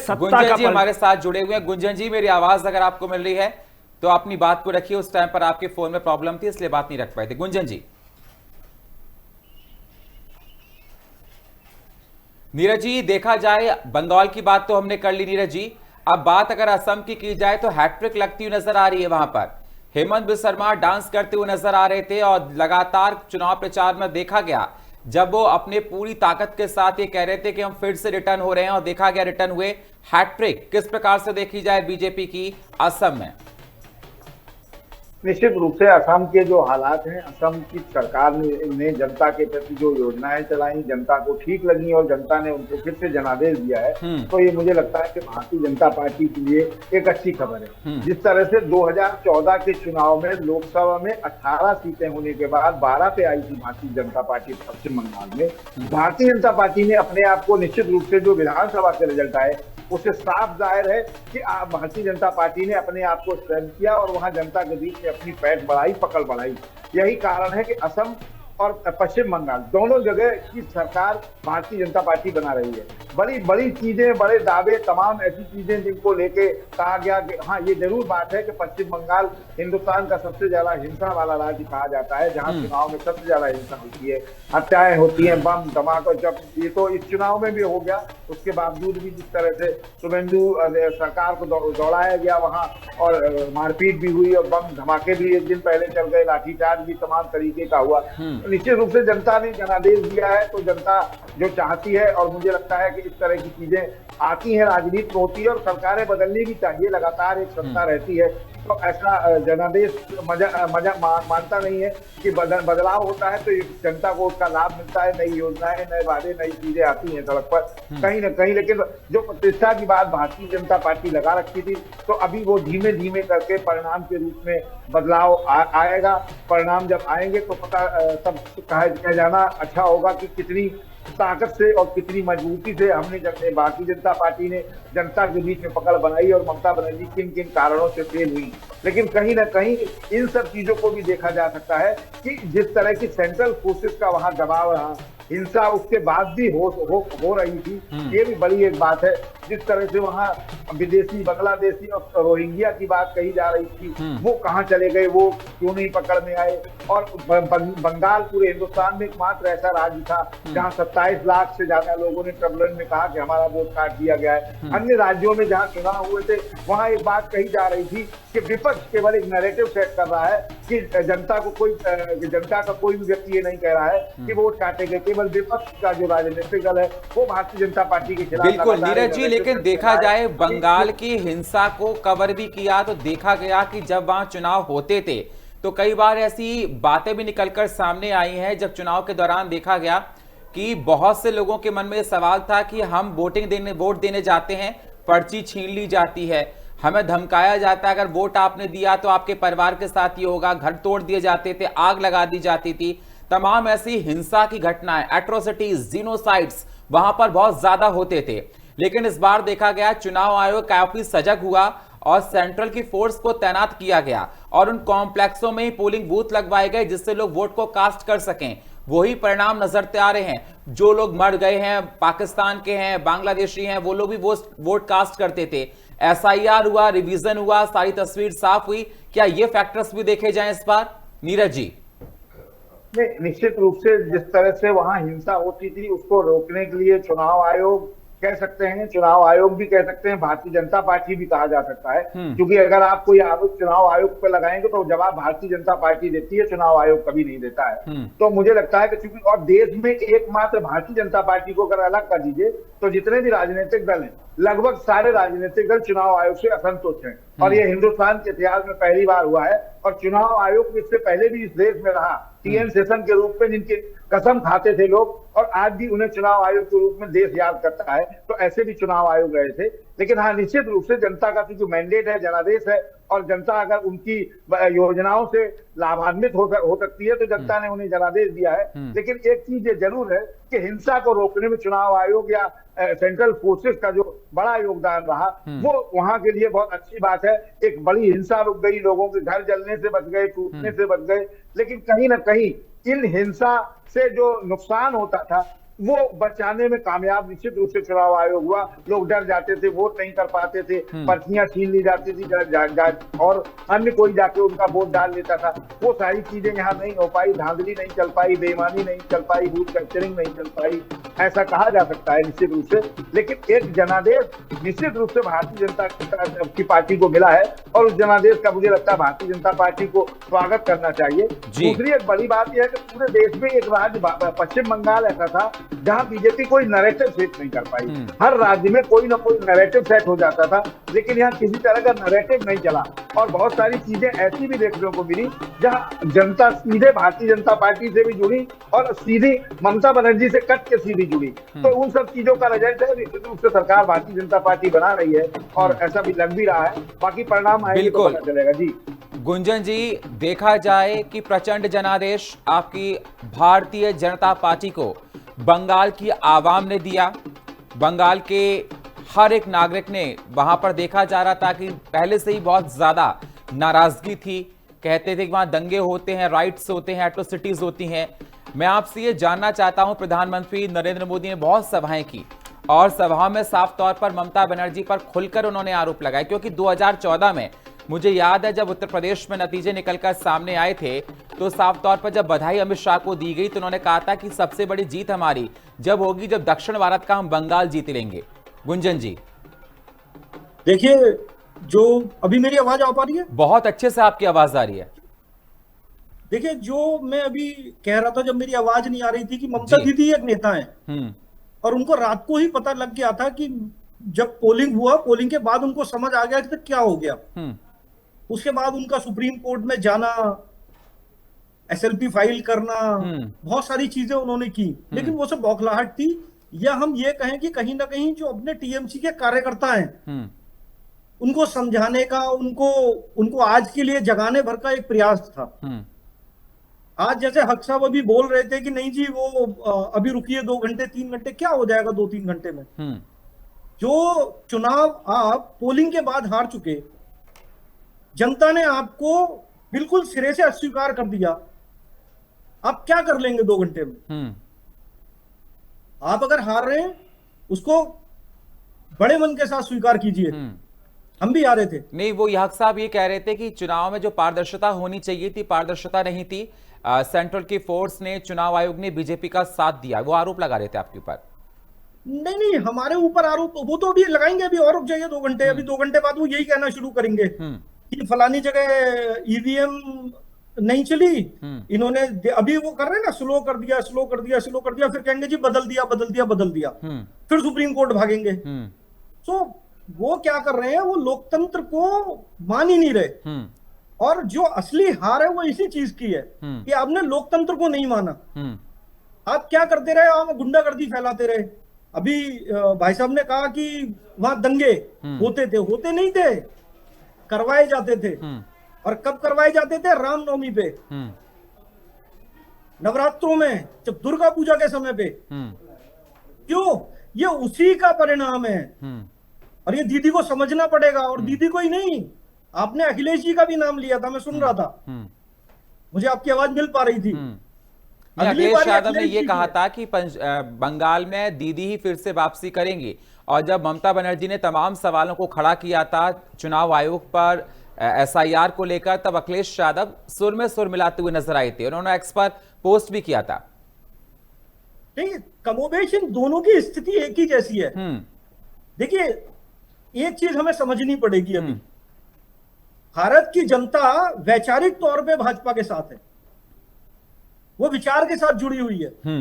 सत्ता गुंजन का जी हमारे साथ जुड़े हुए हैं। गुंजन जी, मेरी आवाज अगर आपको मिल रही है तो अपनी बात को रखिए। उस टाइम पर आपके फोन में प्रॉब्लम थी इसलिए बात नहीं रख पाए थे। गुंजन जी। नीरज जी, देखा जाए बंगाल की बात तो हमने कर ली नीरज जी। अब बात अगर असम की जाए तो हैट्रिक लगती हुई नजर आ रही है। वहां पर हेमंत बिस्वा शर्मा डांस करते हुए नजर आ रहे थे और लगातार चुनाव प्रचार में देखा गया जब वो अपने पूरी ताकत के साथ ये कह रहे थे कि हम फिर से रिटर्न हो रहे हैं, और देखा गया रिटर्न हुए। हैट्रिक किस प्रकार से देखी जाए बीजेपी की असम में? निश्चित रूप से असम के जो हालात हैं, असम की सरकार ने जनता के प्रति जो योजनाएं चलाई, जनता को ठीक लगी और जनता ने उनको फिर से जनादेश दिया है, तो ये मुझे लगता है कि भारतीय जनता पार्टी के लिए एक अच्छी खबर है। जिस तरह से 2014 के चुनाव में लोकसभा में 18 सीटें होने के बाद 12 पे आई थी भारतीय जनता पार्टी पश्चिम बंगाल में, भारतीय जनता पार्टी ने अपने आप को निश्चित रूप से जो विधानसभा के रिजल्ट आए उससे साफ जाहिर है कि भारतीय जनता पार्टी ने अपने आप को स्ट्रेंथ किया और वहां जनता के बीच में अपनी पैठ बढ़ाई, पकड़ बढ़ाई। यही कारण है कि असम और पश्चिम बंगाल दोनों जगह की सरकार भारतीय जनता पार्टी बना रही है। बड़ी बड़ी चीजें, बड़े दावे, तमाम ऐसी चीजें जिनको लेके कहा गया कि हाँ, ये जरूर बात है कि पश्चिम बंगाल हिंदुस्तान का सबसे ज्यादा हिंसा वाला राज्य कहा जाता है, जहाँ चुनाव में सबसे ज्यादा हिंसा होती है, हत्याएं होती हैं, बम धमाका। जब ये तो इस चुनाव में भी हो गया, उसके बावजूद भी जिस तरह से शुभेंदु सरकार को दौड़ाया गया वहां और मारपीट भी हुई और बम धमाके भी एक दिन पहले चल गए, लाठीचार्ज भी तमाम तरीके का हुआ। निश्चित रूप से जनता ने जनादेश दिया है, तो जनता जो चाहती है, और मुझे लगता है कि इस तरह की चीजें आती हैं, राजनीति में होती है और सरकारें बदलनी भी चाहिए, लगातार एक सत्ता रहती है तो ऐसा जनादेश मजा मानता नहीं है कि बदलाव होता है तो जनता को उसका लाभ मिलता है, नई योजनाएं, नए वादे, नई चीजें आती हैं सड़क पर कहीं ना कहीं। लेकिन जो प्रतिष्ठा की बात भारतीय जनता पार्टी लगा रखी थी, तो अभी वो धीमे धीमे करके परिणाम के रूप में बदलाव आएगा। परिणाम जब आएंगे तो पता तब कह जाना अच्छा होगा कि कितनी ताकत से और कितनी मजबूती से हमने भारतीय जनता पार्टी ने जनता के बीच में पकड़ बनाई और ममता बनर्जी किन किन कारणों से फेल हुई। लेकिन कहीं ना कहीं इन सब चीजों को भी देखा जा सकता है कि जिस तरह की सेंट्रल फोर्सेस का वहां दबाव रहा, हिंसा उसके बाद भी हो रही थी, ये भी बड़ी एक बात है। जिस तरह से वहां विदेशी, बांग्लादेशी और रोहिंग्या की बात कही जा रही थी, वो कहाँ चले गए, वो क्यों नहीं पकड़ में आए। और बंगाल पूरे हिंदुस्तान में एकमात्र ऐसा राज्य था जहां 27 लाख से ज्यादा लोगों ने ट्रिब्यूनल में कहा कि हमारा वोट काट दिया गया है। अन्य राज्यों में जहां चुनाव हुए थे वहां एक बात कही जा रही थी कि विपक्ष केवल एक नैरेटिव सेट कर रहा है कि जनता का कोई भी व्यक्ति ये नहीं कह रहा है कि वोट काटेंगे, केवल विपक्ष का जो राजनीतिक दल है वो भारतीय जनता पार्टी के खिलाफ। बिल्कुल नीरज जी, लेकिन देखा जाए बंगाल की हिंसा को कवर भी किया तो देखा गया कि जब वहां चुनाव होते थे तो कई बार ऐसी बातें भी निकलकर सामने आई हैं, जब चुनाव के दौरान देखा गया कि बहुत से लोगों के मन में सवाल था कि हम वोट देने जाते हैं, पर्ची छीन ली जाती है, हमें धमकाया जाता है, अगर वोट आपने दिया तो आपके परिवार के साथ ये होगा, घर तोड़ दिए जाते थे, आग लगा दी जाती थी। तमाम ऐसी हिंसा की घटनाएं, एट्रोसिटीज, जीनोसाइड्स वहां पर बहुत ज्यादा होते थे। लेकिन इस बार देखा गया चुनाव आयोग काफी सजग हुआ और सेंट्रल की फोर्स को तैनात किया गया और उन कॉम्प्लेक्सों में ही पोलिंग बूथ लगवाए गए जिससे लोग वोट को कास्ट कर सकें। वही परिणाम नजर आ रहे हैं। जो लोग मर गए हैं, पाकिस्तान के हैं, बांग्लादेशी हैं, वो लोग भी वोट कास्ट करते थे। एसआईआर हुआ, रिवीजन हुआ, सारी तस्वीर साफ हुई। क्या ये फैक्टर्स भी देखे जाएं इस बार नीरज जी? निश्चित रूप से जिस तरह से वहां हिंसा होती थी उसको रोकने के लिए चुनाव आयोग कह सकते हैं, चुनाव आयोग भी कह सकते हैं, भारतीय जनता पार्टी भी कहा जा सकता है, क्योंकि अगर आप कोई आरोप चुनाव आयोग पे लगाएंगे तो जवाब भारतीय जनता पार्टी देती है, चुनाव आयोग कभी नहीं देता है। तो मुझे लगता है कि चूंकि और देश में एकमात्र भारतीय जनता पार्टी को अगर अलग कर दीजिए तो जितने भी राजनीतिक दल हैं लगभग सारे राजनीतिक दल चुनाव आयोग से असंतुष्ट हैं और ये हिंदुस्तान के इतिहास में पहली बार हुआ है। और चुनाव आयोग इससे पहले भी इस देश में रहा, टीएन सेशन के रूप में जिनकी कसम खाते थे लोग और आज भी उन्हें चुनाव आयोग के रूप में देश याद करता है, तो ऐसे भी चुनाव आयोग रहे थे। लेकिन हाँ, निश्चित रूप से जनता का जो मैंडेट है, जनादेश है, और जनता अगर उनकी योजनाओं से लाभान्वित हो सकती है तो जनता ने उन्हें जनादेश दिया है। लेकिन एक चीज ये जरूर है कि हिंसा को रोकने में चुनाव आयोग या सेंट्रल फोर्सेस का जो बड़ा योगदान रहा वो वहां के लिए बहुत अच्छी बात है। एक बड़ी हिंसा रुक गई, लोगों के घर जलने से बच गए, टूटने से बच गए। लेकिन कहीं ना कहीं इन हिंसा से जो नुकसान होता था वो बचाने में कामयाब निश्चित रूप से चुनाव आयोग हुआ। लोग डर जाते थे, वोट नहीं कर पाते थे, पर्चियां छीन ली जाती थी और अन्य कोई जाके उनका वोट डाल लेता था। वो सारी चीजें यहाँ नहीं हो पाई, धांधली नहीं चल पाई, बेईमानी नहीं चल पाई, बूथ कैप्चरिंग नहीं चल पाई, ऐसा कहा जा सकता है निश्चित रूप से। लेकिन एक जनादेश निश्चित रूप से भारतीय जनता की पार्टी को मिला है और उस जनादेश का मुझे लगता है भारतीय जनता पार्टी को स्वागत करना चाहिए। दूसरी एक बड़ी बात यह है कि पूरे देश में एक राज्य पश्चिम बंगाल ऐसा था जहां बीजेपी कोई नैरेटिव सेट नहीं कर पाई। हर राज्य में कोई ना कोई नैरेटिव सेट हो जाता था, लेकिन यहाँ किसी तरह का नैरेटिव नहीं चला और बहुत सारी चीजें ऐसी भी देखने को मिली जहां जनता सीधे भारतीय जनता पार्टी से भी जुड़ी और सीधी ममता बनर्जी से कट के सीधी जुड़ी। तो उन सब चीजों का रिजल्ट है निश्चित रूप से सरकार भारतीय जनता पार्टी बना रही है और ऐसा भी लग भी रहा है। बाकी परिणाम आएंगे तो पता चलेगा। जी गुंजन जी, देखा जाए कि प्रचंड जनादेश आपकी भारतीय जनता पार्टी को बंगाल की आवाम ने दिया। बंगाल के हर एक नागरिक ने, वहां पर देखा जा रहा था कि पहले से ही बहुत ज्यादा नाराजगी थी। कहते थे कि वहां दंगे होते हैं, राइट्स होते हैं, एट्रोसिटीज होती हैं। मैं आपसे ये जानना चाहता हूं, प्रधानमंत्री नरेंद्र मोदी ने बहुत सभाएं की और सभा में साफ तौर पर ममता बनर्जी पर खुलकर उन्होंने आरोप लगाए, क्योंकि 2014 में मुझे याद है जब उत्तर प्रदेश में नतीजे निकलकर सामने आए थे तो साफ तौर पर जब बधाई अमित शाह को दी गई तो उन्होंने कहा था कि सबसे बड़ी जीत हमारी जब होगी जब दक्षिण भारत का हम बंगाल जीत लेंगे। गुंजन जी देखिए, जो अभी मेरी आवाज आ पा रही है? बहुत अच्छे से आपकी आवाज आ रही है। देखिए, जो मैं अभी कह रहा था जब मेरी आवाज नहीं आ रही थी कि ममता दीदी एक नेता है और उनको रात को ही पता लग गया था कि जब पोलिंग हुआ, पोलिंग के बाद उनको समझ आ गया कि क्या हो गया। उसके बाद उनका सुप्रीम कोर्ट में जाना, एसएलपी फाइल करना, बहुत सारी चीजें उन्होंने की, लेकिन वो सब बौखलाहट थी। या हम ये कहें कि कहीं ना कहीं जो अपने टीएमसी के कार्यकर्ता हैं उनको समझाने का, उनको आज के लिए जगाने भर का एक प्रयास था। आज जैसे हक साहब अभी बोल रहे थे कि नहीं जी वो अभी रुकिए 2 घंटे 3 घंटे, क्या हो जाएगा 2-3 घंटे में। जो चुनाव आप पोलिंग के बाद हार चुके, जनता ने आपको बिल्कुल सिरे से अस्वीकार कर दिया, आप क्या कर लेंगे 2 घंटे में। आप अगर हार रहे हैं उसको बड़े मन के साथ स्वीकार कीजिए। हम भी हारे थे। नहीं, वो हक साहब ये कह रहे थे कि चुनाव में जो पारदर्शिता होनी चाहिए थी, पारदर्शिता नहीं थी। सेंट्रल की फोर्स ने, चुनाव आयोग ने बीजेपी का साथ दिया, वो आरोप लगा रहे थे आपके ऊपर। नहीं, हमारे ऊपर आरोप वो तो अभी लगाएंगे, अभी और रुक जाइए 2 घंटे। अभी 2 घंटे बाद वो यही कहना शुरू करेंगे कि फलानी जगह ईवीएम नहीं चली, इन्होंने अभी वो कर रहे हैं ना, स्लो कर दिया, स्लो कर दिया, स्लो कर दिया, फिर कहेंगे जी बदल दिया, बदल दिया, बदल दिया, फिर सुप्रीम कोर्ट भागेंगे। तो वो क्या कर रहे हैं, वो लोकतंत्र को मान ही नहीं रहे। और जो असली हार है वो इसी चीज की है कि आपने लोकतंत्र को नहीं माना। आप क्या करते रहे, आप गुंडागर्दी फैलाते रहे। अभी भाई साहब ने कहा कि वहां दंगे होते नहीं थे, करवाए जाते थे। और कब करवाए जाते थे? रामनवमी पे, नवरात्रों में, जब दुर्गा पूजा के समय पे। क्यों? ये उसी का परिणाम है और ये दीदी को समझना पड़ेगा। और दीदी को ही नहीं, आपने अखिलेश जी का भी नाम लिया था, मैं सुन रहा था, मुझे आपकी आवाज मिल पा रही थी। अखिलेश यादव ने यह कहा था कि बंगाल में दीदी ही फिर से वापसी करेंगी। और जब ममता बनर्जी ने तमाम सवालों को खड़ा किया था चुनाव आयोग पर, एसआईआर को लेकर, तब अखिलेश यादव सुर में सुर मिलाते हुए नजर आए थे। उन्होंने एक्स पर पोस्ट भी किया था। नहीं, कमोबेश इन दोनों की स्थिति एक ही जैसी है। देखिए, एक चीज हमें समझनी पड़ेगी अभी, भारत की जनता वैचारिक तौर पे भाजपा के साथ है, वो विचार के साथ जुड़ी हुई है।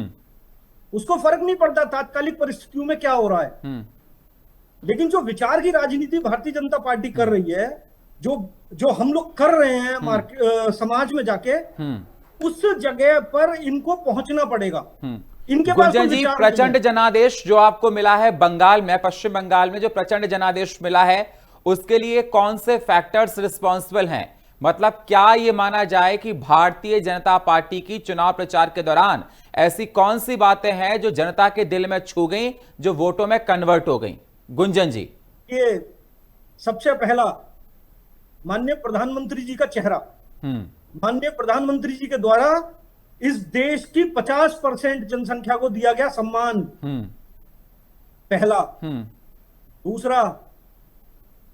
उसको फर्क नहीं पड़ता तात्कालिक परिस्थितियों में क्या हो रहा है। लेकिन जो विचार की राजनीति भारतीय जनता पार्टी कर रही है, जो हम लोग कर रहे हैं समाज में जाके, उस जगह पर इनको पहुंचना पड़ेगा। इनके पास गुंजन जी, प्रचंड जनादेश जो आपको मिला है बंगाल में, पश्चिम बंगाल में जो प्रचंड जनादेश मिला है, उसके लिए कौन से फैक्टर्स रिस्पॉन्सिबल हैं? मतलब क्या यह माना जाए कि भारतीय जनता पार्टी की चुनाव प्रचार के दौरान ऐसी कौन सी बातें हैं जो जनता के दिल में छू गई, जो वोटों में कन्वर्ट हो गई? गुंजन जी, ये सबसे पहला माननीय प्रधानमंत्री जी का चेहरा। माननीय प्रधानमंत्री जी के द्वारा इस देश की 50% जनसंख्या को दिया गया सम्मान, पहला। दूसरा,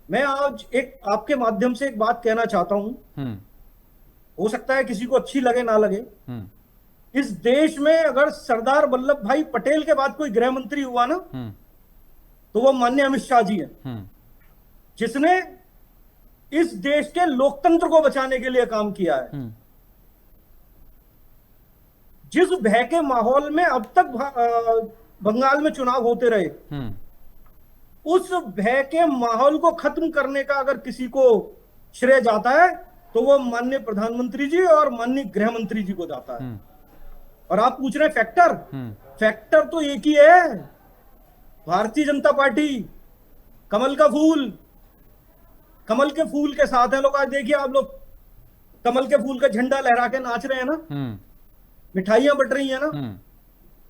मैं आज एक आपके माध्यम से एक बात कहना चाहता हूं, हो सकता है किसी को अच्छी लगे ना लगे। इस देश में अगर सरदार वल्लभ भाई पटेल के बाद कोई गृह मंत्री हुआ ना, तो वो माननीय अमित शाह जी है, जिसने इस देश के लोकतंत्र को बचाने के लिए काम किया है। जिस भय के माहौल में अब तक बंगाल में चुनाव होते रहे, उस भय के माहौल को खत्म करने का अगर किसी को श्रेय जाता है तो वो माननीय प्रधानमंत्री जी और माननीय गृह मंत्री जी को जाता है। और आप पूछ रहे हैं फैक्टर, फैक्टर तो एक ही है, भारतीय जनता पार्टी, कमल का फूल। कमल के फूल के साथ है लोग। आज देखिए आप लोग कमल के फूल का झंडा लहरा के नाच रहे हैं ना, मिठाइयां बट रही है ना,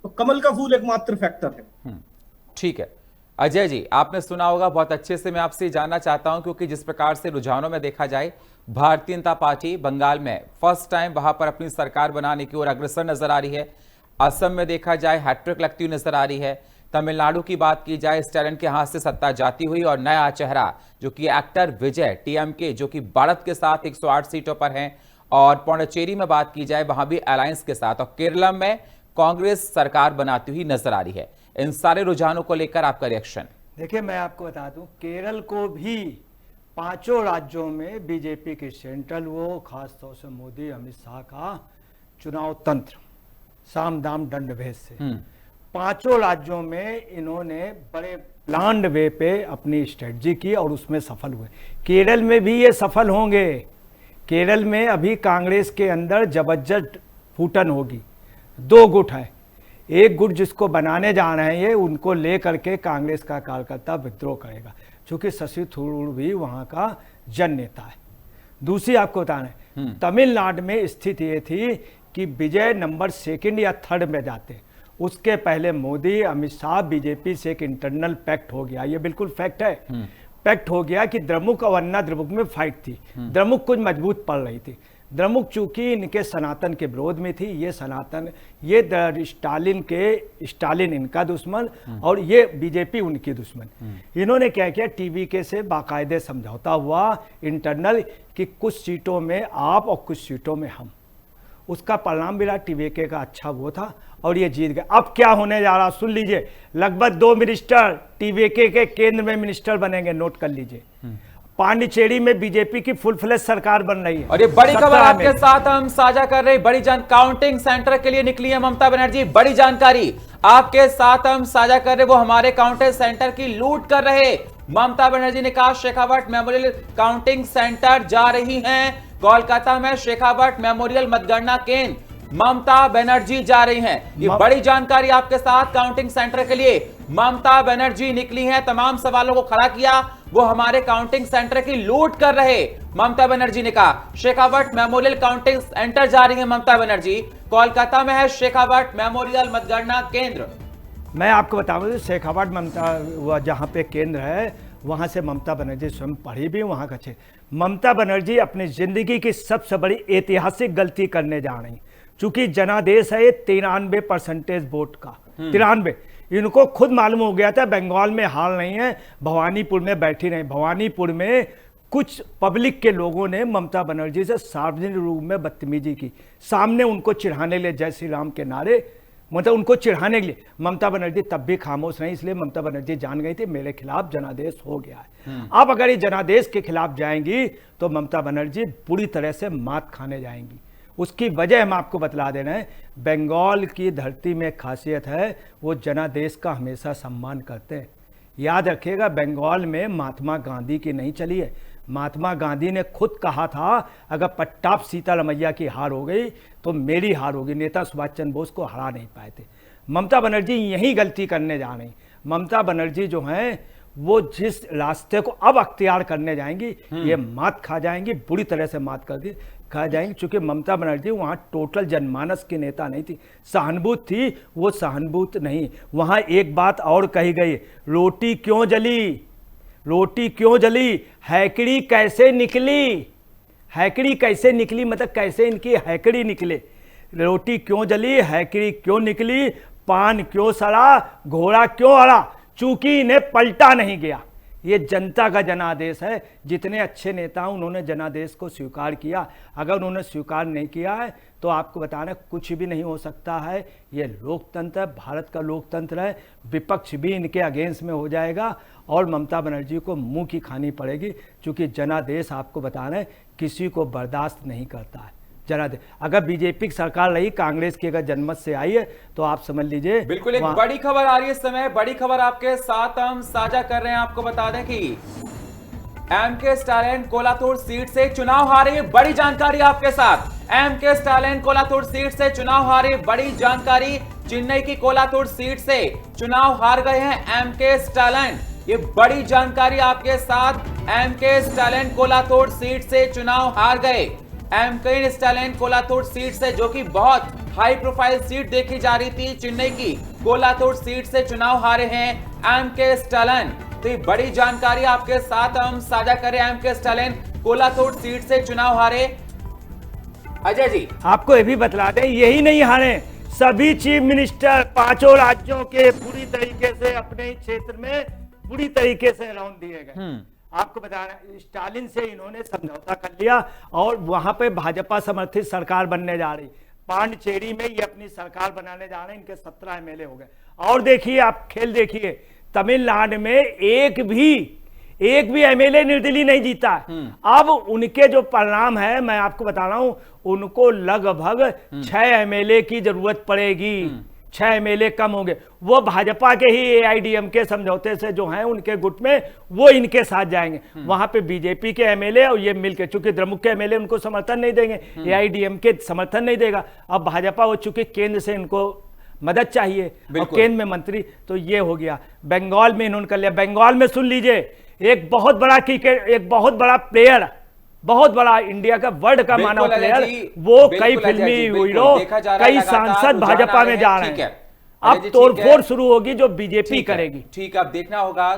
तो कमल का फूल एकमात्र फैक्टर है। ठीक है अजय जी, आपने सुना होगा बहुत अच्छे से। मैं आपसे जानना चाहता हूं, क्योंकि जिस प्रकार से रुझानों में देखा जाए, भारतीय जनता पार्टी बंगाल में फर्स्ट टाइम वहां पर अपनी सरकार बनाने की ओर अग्रसर नजर आ रही है। असम में देखा जाए हैट्रिक लगती हुई नजर आ रही है। तमिलनाडु की बात की जाए, स्टैलिन के हाथ से सत्ता जाती हुई और नया चेहरा जो कि एक्टर विजय टीएमके, जो कि बढ़त के साथ 108 सीटों पर हैं। और पौंडीचेरी में बात की जाए, वहां भी अलायंस के साथ। और केरल में कांग्रेस सरकार बनाती हुई नजर आ रही है। इन सारे रुझानों को लेकर आपका रिएक्शन? देखिए, मैं आपको बता दूं, केरल को भी 5 राज्यों में बीजेपी की सेंट्रल, वो खासतौर से मोदी अमित शाह का चुनाव तंत्र, साम दाम दंड भेद से 5 राज्यों में इन्होंने बड़े प्लान्ड वे पे अपनी स्ट्रेटजी की और उसमें सफल हुए। केरल में भी ये सफल होंगे। केरल में अभी कांग्रेस के अंदर जबरदस्त फूटन होगी। 2 गुट है, एक गुट जिसको बनाने जा रहे हैं ये, उनको ले करके कांग्रेस का कार्यकर्ता विद्रोह करेगा, क्योंकि शशि थरूर भी वहां का जन नेता है। दूसरी आपको बता रहे हैं, तमिलनाडु में स्थिति ये थी कि विजय नंबर 2 या 3 में जाते। उसके पहले मोदी अमित शाह बीजेपी से एक इंटरनल पैक्ट हो गया। ये बिल्कुल फैक्ट है। पैक्ट हो गया कि द्रमुक और अन्ना द्रमुक में फाइट थी। द्रमुक कुछ मजबूत पड़ रही थी। द्रमुक चूंकि इनके सनातन के विरोध में थी, ये सनातन, ये स्टालिन इनका दुश्मन और ये बीजेपी उनकी दुश्मन। इन्होंने क्या किया, टीवीके से बाकायदे समझौता हुआ इंटरनल कि कुछ सीटों में आप और कुछ सीटों में हम। उसका परिणाम भी रहा, टीवीके का अच्छा वो था और ये जीत गए। अब क्या होने जा रहा सुन लीजिए, लगभग 2 मिनिस्टर टीवीके के केंद्र में मिनिस्टर बनेंगे, नोट कर लीजिए। पांडिचेरी में बीजेपी की फुल फ्लेज सरकार बन रही है। और ये बड़ी खबर आपके साथ हम साझा कर रहे हैं। बड़ी काउंटिंग सेंटर के लिए निकली है ममता बनर्जी। बड़ी जानकारी आपके साथ हम साझा कर रहे, वो हमारे काउंटिंग सेंटर की लूट कर रहे। ममता बनर्जी ने कहा शेखावट मेमोरियल काउंटिंग सेंटर जा रही हैं। कोलकाता में शेखावट मेमोरियल मतगणना केंद्र ममता बनर्जी जा रही हैं। ये बड़ी जानकारी आपके साथ। काउंटिंग सेंटर के लिए ममता बनर्जी निकली हैं। तमाम सवालों को खड़ा किया, वो हमारे काउंटिंग सेंटर की लूट कर रहे। ममता बनर्जी ने कहा शेखावट मेमोरियल काउंटिंग सेंटर जा रही है ममता बनर्जी। कोलकाता में है शेखावट मेमोरियल मतगणना केंद्र। मैं आपको बताऊं, शेखावट ममता जहां पे केंद्र है, वहां से ममता बनर्जी स्वयं पढ़ी भी वहां का अच्छे। ममता बनर्जी अपनी जिंदगी की सबसे बड़ी ऐतिहासिक गलती करने जा रही, चूंकि जनादेश है 93% वोट का, 93। इनको खुद मालूम हो गया था बंगाल में हाल नहीं है, भवानीपुर में बैठी नहीं। भवानीपुर में कुछ पब्लिक के लोगों ने ममता बनर्जी से सार्वजनिक रूप में बदतमीजी की, सामने उनको चिढ़ाने के लिए जय श्री राम के नारे, मतलब उनको चिढ़ाने के लिए। ममता बनर्जी तब भी खामोश नहीं, इसलिए ममता बनर्जी जान गई थी मेरे खिलाफ जनादेश हो गया है। अब अगर ये जनादेश के खिलाफ जाएंगी तो ममता बनर्जी बुरी तरह से मात खाने जाएंगी। उसकी वजह हम आपको बतला दे रहे हैं। बंगाल की धरती में खासियत है, वो जनादेश का हमेशा सम्मान करते हैं। याद रखिएगा, बंगाल में महात्मा गांधी की नहीं चली है। महात्मा गांधी ने खुद कहा था अगर पट्टाप सीतारमैया की हार हो गई तो मेरी हार होगी। नेता सुभाष चंद्र बोस को हरा नहीं पाए थे। ममता बनर्जी यही गलती करने जा रही। ममता बनर्जी जो हैं वो जिस रास्ते को अब अख्तियार करने जाएंगी, ये मात खा जाएंगी, बुरी तरह से मात खा जाएंगी। चूंकि ममता बनर्जी वहाँ टोटल जनमानस की नेता नहीं थी, सहानुभूत थी, वो सहानुभूत नहीं। वहाँ एक बात और कही गई, रोटी क्यों जली, रोटी क्यों जली, हैकड़ी कैसे निकली, हैकड़ी कैसे निकली, मतलब कैसे इनकी हैकड़ी निकले। रोटी क्यों जली, हैकरी क्यों निकली, पान क्यों सड़ा, घोड़ा क्यों अड़ा, चूंकि इन्हें पलटा नहीं गया। ये जनता का जनादेश है। जितने अच्छे नेता उन्होंने जनादेश को स्वीकार किया। अगर उन्होंने स्वीकार नहीं किया है तो आपको बताना कुछ भी नहीं हो सकता है। ये लोकतंत्र है, भारत का लोकतंत्र है। विपक्ष भी इनके अगेंस्ट में हो जाएगा और ममता बनर्जी को मुंह की खानी पड़ेगी, क्योंकि जनादेश आपको बताना है किसी को बर्दाश्त नहीं करता है। जनादेश अगर बीजेपी की सरकार रही, कांग्रेस की अगर जनमत से आई है तो आप समझ लीजिए। बिल्कुल एक बड़ी खबर आ रही है इस समय, बड़ी खबर आपके साथ हम साझा कर रहे हैं। आपको बता दें कि एमके स्टालिन कोलातूर सीट से चुनाव हारे। बड़ी जानकारी आपके साथ, एमके स्टालिन कोलातूर सीट से चुनाव हारे। बड़ी जानकारी, चेन्नई की कोलातूर सीट से चुनाव हार गए हैं एमके स्टालिन। ये बड़ी जानकारी आपके साथ, एमके स्टालिन कोलातूर सीट से चुनाव हार गए। एमके स्टालिन कोलातूर सीट से, जो कि बहुत हाई प्रोफाइल सीट देखी जा रही थी, चेन्नई की कोलातूर सीट से चुनाव हारे हैं एमके स्टालिन। तो ये बड़ी जानकारी आपके साथ हम साझा करें। एमके स्टालिन कोलातूर सीट से चुनाव हारे। अजय जी, आपको ये भी बतला दें, यही नहीं हारे, सभी चीफ मिनिस्टर पांचों राज्यों के पूरी तरीके से अपने ही क्षेत्र में पूरी तरीके से राउंड दिए गए। आपको बताना, स्टालिन से इन्होंने समझौता कर लिया और वहां पे भाजपा समर्थित सरकार बनने जा रही। पांडिचेरी में ये अपनी सरकार बनाने जा रहे हैं। इनके 17 एमएलए हो गए। और देखिए, आप खेल देखिए, तमिलनाडु में एक भी एमएलए निर्दलीय नहीं जीता। अब उनके जो परिणाम है, मैं आपको बता रहा हूं, उनको लगभग 6 एमएलए की जरूरत पड़ेगी। 6 एमएलए कम होंगे। वो भाजपा के ही एआईडीएमके समझौते से जो हैं उनके गुट में, वो इनके साथ जाएंगे। वहां पे बीजेपी के एमएलए और ये मिलकर, चूंकि द्रमुक के एमएलए उनको समर्थन नहीं देंगे, एआईडीएमके समर्थन नहीं देगा। अब भाजपा वो चूंकि केंद्र से इनको मदद चाहिए और केंद्र में मंत्री, तो ये हो गया। बंगाल में इन्होंने कर लिया। बंगाल में सुन लीजिए, एक बहुत बड़ा क्रिकेट, एक बहुत बड़ा प्लेयर, बहुत बड़ा इंडिया का वर्ल्ड का माना प्लेयर, वो कई फिल्मी हीरो, कई सांसद भाजपा में जा रहे हैं। अब तोड़फोड़ शुरू होगी जो बीजेपी करेगी। ठीक है, अब देखना होगा।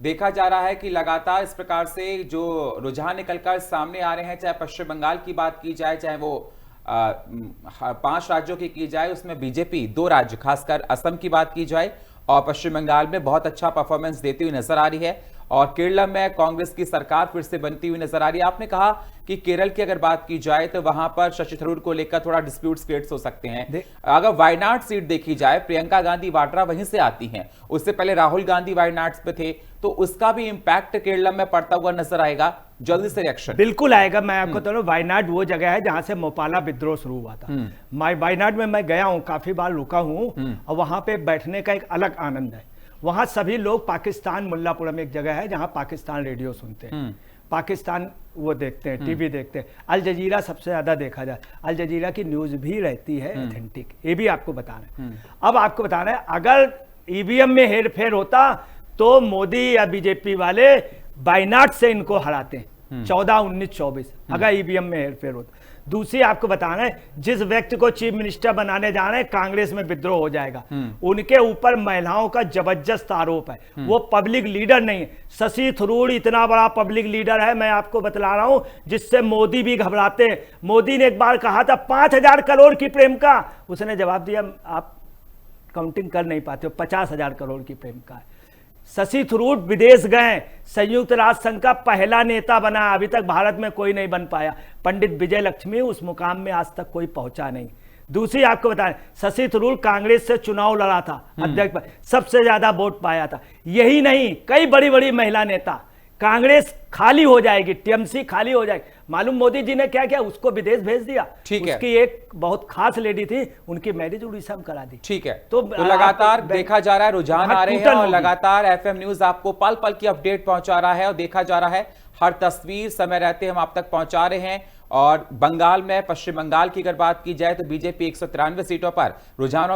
देखा जा रहा है कि लगातार इस प्रकार से जो रुझान निकलकर सामने आ रहे हैं, चाहे पश्चिम बंगाल की बात की जाए, चाहे वो 5 राज्यों की जाए, उसमें बीजेपी 2 राज्य, खासकर असम की बात की जाए और पश्चिम बंगाल में बहुत अच्छा परफॉर्मेंस देती हुई नजर आ रही है। और केरल में कांग्रेस की सरकार फिर से बनती हुई नजर आ रही है। आपने कहा कि केरल की अगर बात की जाए तो वहां पर शशि थरूर को लेकर थोड़ा डिस्प्यूट्स क्रिएट हो सकते हैं। अगर वायनाड सीट देखी जाए, प्रियंका गांधी वाड्रा वहीं से आती हैं, उससे पहले राहुल गांधी वायनाड पे थे, तो उसका भी इंपैक्ट केरल में पड़ता हुआ नजर आएगा। जल्दी से रिएक्शन। बिल्कुल आएगा। मैं आपको तो वायनाड वो जगह है जहां से मोपाला विद्रोह शुरू हुआ था। वायनाड में मैं गया हूं, काफी बार रुका हूं, और वहां पे बैठने का एक अलग आनंद है। वहां सभी लोग पाकिस्तान, मुल्लापुरम एक जगह है जहां पाकिस्तान रेडियो सुनते हैं, पाकिस्तान वो देखते हैं, टीवी देखते हैं। अल जजीरा सबसे ज्यादा देखा जाए। अल जजीरा की न्यूज भी रहती है ऑथेंटिक, ये भी आपको बताना है। अब आपको बताना है, अगर ईवीएम में हेरफेर होता तो मोदी या बीजेपी वाले वायनाड से इनको हराते हैं 14, 19, 24, अगर ईवीएम में हेरफेर होता। दूसरी आपको बताना है, जिस व्यक्ति को चीफ मिनिस्टर बनाने जा रहे हैं, कांग्रेस में विद्रोह हो जाएगा। उनके ऊपर महिलाओं का जबरदस्त आरोप है। वो पब्लिक लीडर नहीं है। शशि थरूर इतना बड़ा पब्लिक लीडर है, मैं आपको बतला रहा हूं, जिससे मोदी भी घबराते हैं। मोदी ने एक बार कहा था 5000 करोड़ की प्रेमिका, उसने जवाब दिया आप काउंटिंग कर नहीं पाते हो, 50,000 करोड़ की प्रेमिका है। शशि थरूर विदेश गए, संयुक्त राष्ट्र संघ का पहला नेता बना, अभी तक भारत में कोई नहीं बन पाया। पंडित विजय लक्ष्मी, उस मुकाम में आज तक कोई पहुंचा नहीं। दूसरी आपको बताएं, शशि थरूर कांग्रेस से चुनाव लड़ा था अध्यक्ष पर, सबसे ज्यादा वोट पाया था। यही नहीं, कई बड़ी बड़ी महिला नेता। कांग्रेस खाली हो जाएगी, टीएमसी खाली हो जाएगी। मालूम मोदी जी ने क्या किया, उसको विदेश भेज दिया। ठीक है। उसकी एक बहुत खास लेडी थी, उनकी मैरिज उड़ीसा में करा दी। ठीक है। तो लगातार देखा जा रहा है, रुझान आ रहे हैं और लगातार एफएम न्यूज आपको पल पल की अपडेट पहुंचा रहा है और देखा जा रहा है, हर तस्वीर समय रहते हम आप तक पहुंचा रहे हैं। और बंगाल में, पश्चिम बंगाल की अगर बात की जाए तो बीजेपी 193 सीटों पर रुझानों